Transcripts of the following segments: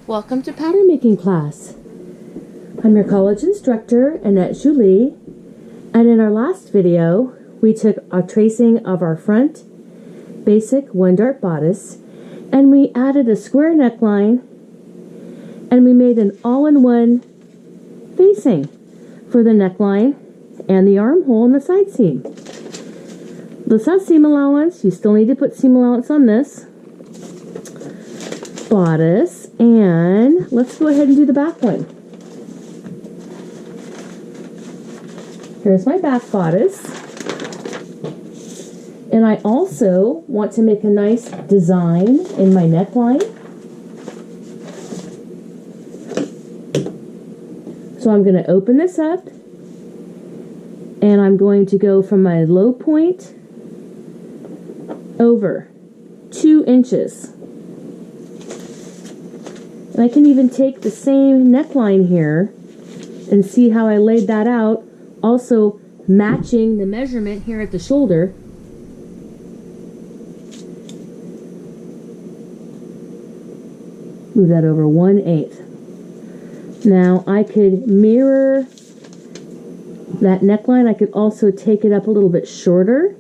Welcome to pattern making class. I'm your college instructor, Annette Julie, and in our last video, we took a tracing of our front basic one dart bodice, and we added a square neckline, and we made an all-in-one facing for the neckline and the armhole and the side seam. This has seam allowance. You still need to put seam allowance on this bodice, and let's go ahead and do the back one. Here's my back bodice, and I also want to make a nice design in my neckline. So I'm going to open this up, and I'm going to go from my low point over 2 inches. And I can even take the same neckline here and see how I laid that out, also matching the measurement here at the shoulder. Move that over 1/8. Now I could mirror that neckline. I could also take it up a little bit shorter.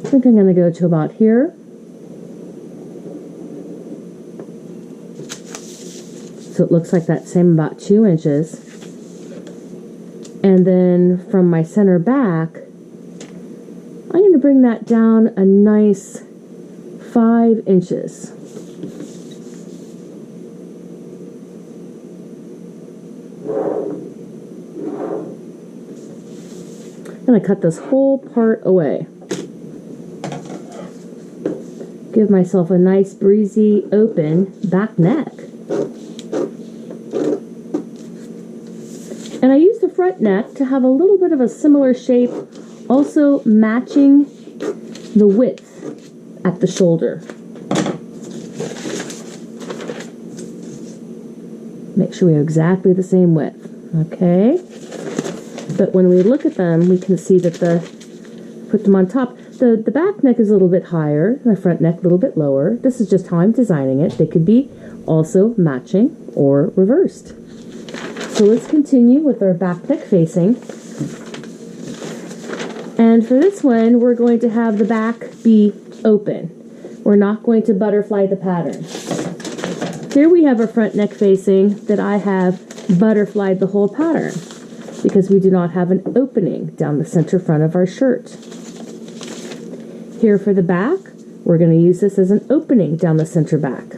I think I'm going to go to about here. So it looks like that same about 2 inches. And then from my center back, I'm going to bring that down a nice 5 inches. I'm going to cut this whole part away. Give myself a nice breezy open back neck. And I use the front neck to have a little bit of a similar shape, also matching the width at the shoulder. Make sure we have exactly the same width, okay? But when we look at them, we can see that put them on top. The back neck is a little bit higher, my front neck a little bit lower. This is just how I'm designing it. They could be also matching or reversed. So let's continue with our back neck facing. And for this one, we're going to have the back be open. We're not going to butterfly the pattern. Here we have a front neck facing that I have butterflied the whole pattern because we do not have an opening down the center front of our shirt. Here for the back, we're going to use this as an opening down the center back.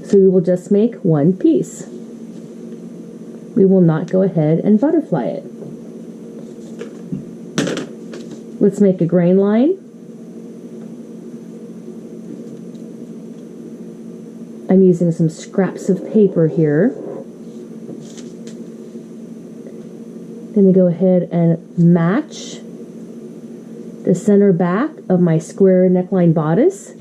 So we will just make one piece. We will not go ahead and butterfly it. Let's make a grain line. I'm using some scraps of paper here. Going to go ahead and match the center back of my square neckline bodice.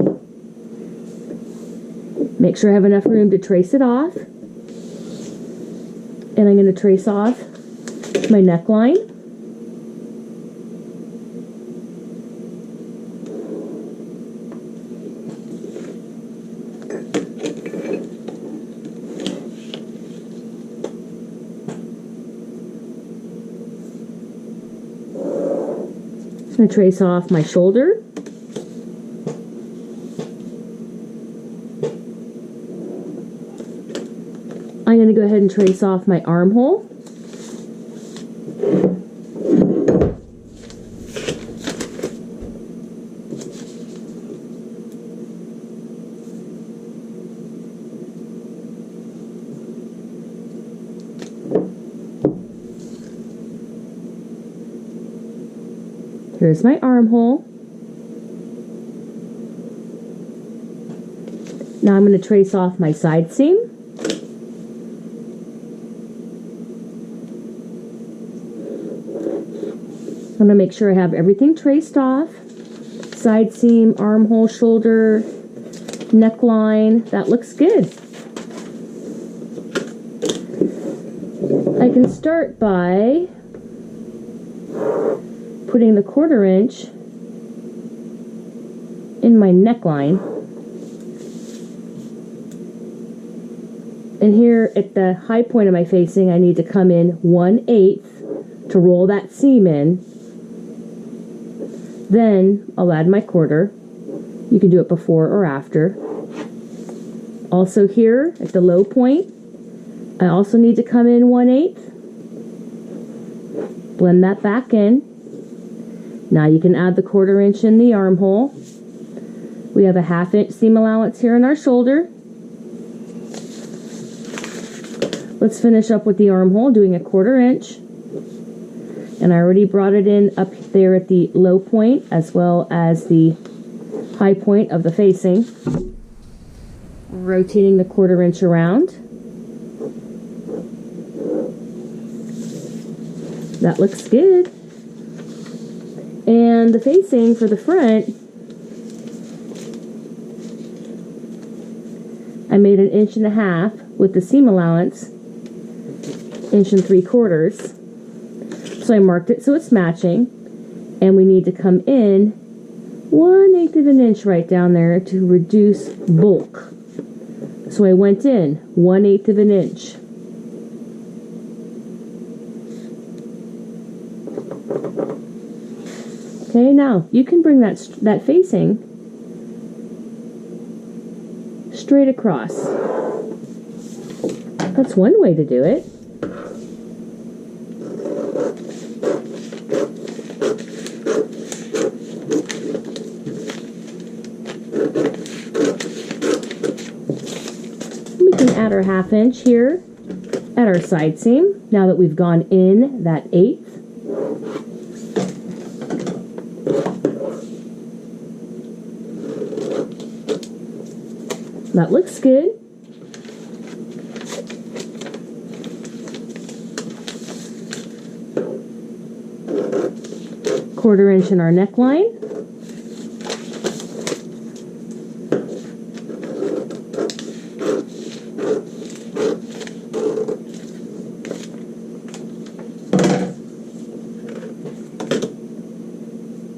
Make sure I have enough room to trace it off. And I'm going to trace off my neckline. I'm going to trace off my shoulder. I'm going to go ahead and trace off my armhole. Here's my armhole. Now I'm going to trace off my side seam. I'm going to make sure I have everything traced off. Side seam, armhole, shoulder, neckline. That looks good. I can start by putting the 1/4 inch in my neckline. And here at the high point of my facing, I need to come in 1/8 to roll that seam in. Then I'll add my 1/4. You can do it before or after. Also here at the low point, I also need to come in 1/8. Blend that back in. Now you can add the 1/4 inch in the armhole. We have a 1/2 inch seam allowance here in our shoulder. Let's finish up with the armhole, doing a 1/4 inch. And I already brought it in up there at the low point as well as the high point of the facing. Rotating the 1/4 inch around. That looks good. And the facing for the front, I made 1.5 inches with the seam allowance, 1 3/4 inches. So I marked it so it's matching, and we need to come in 1/8 of an inch right down there to reduce bulk. So I went in 1/8 of an inch. Okay, now you can bring that facing straight across. That's one way to do it. We can add our 1/2 inch here at our side seam now that we've gone in that 1/8. That looks good. Quarter inch in our neckline.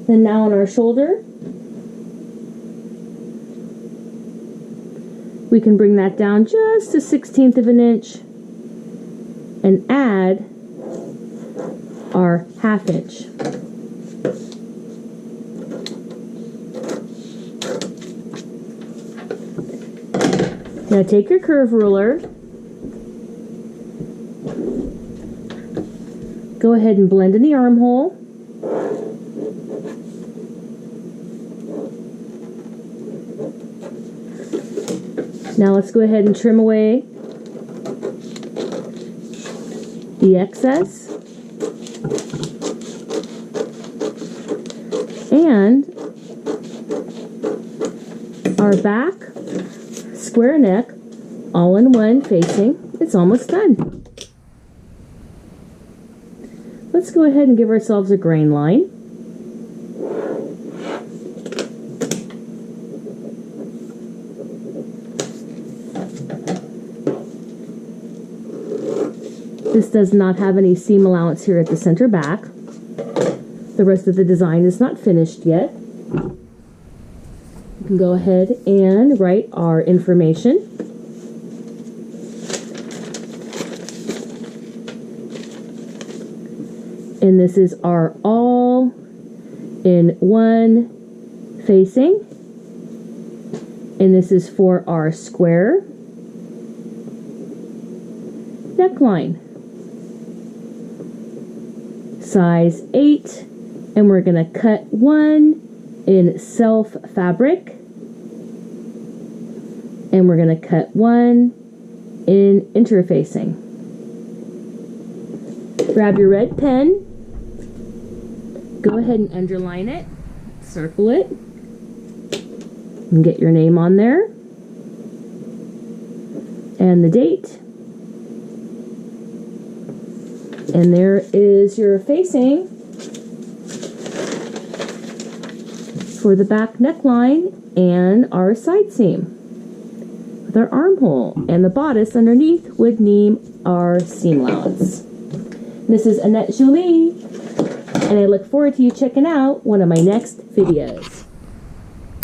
Then now on our shoulder, we can bring that down just a 1/16 of an inch and add our 1/2 inch. Now take your curve ruler, go ahead and blend in the armhole. Now let's go ahead and trim away the excess. And our back square neck all in one facing. It's almost done. Let's go ahead and give ourselves a grain line. This does not have any seam allowance here at the center back. The rest of the design is not finished yet. We can go ahead and write our information. And this is our all-in-one facing. And this is for our square neckline. Size 8, and we're going to cut 1 in self fabric, and we're going to cut 1 in interfacing. Grab your red pen, go ahead and underline it, circle it, and get your name on there, and the date. And there is your facing for the back neckline and our side seam with our armhole, and the bodice underneath would need our seam allowance. This is Annette Jolie and I look forward to you checking out one of my next videos.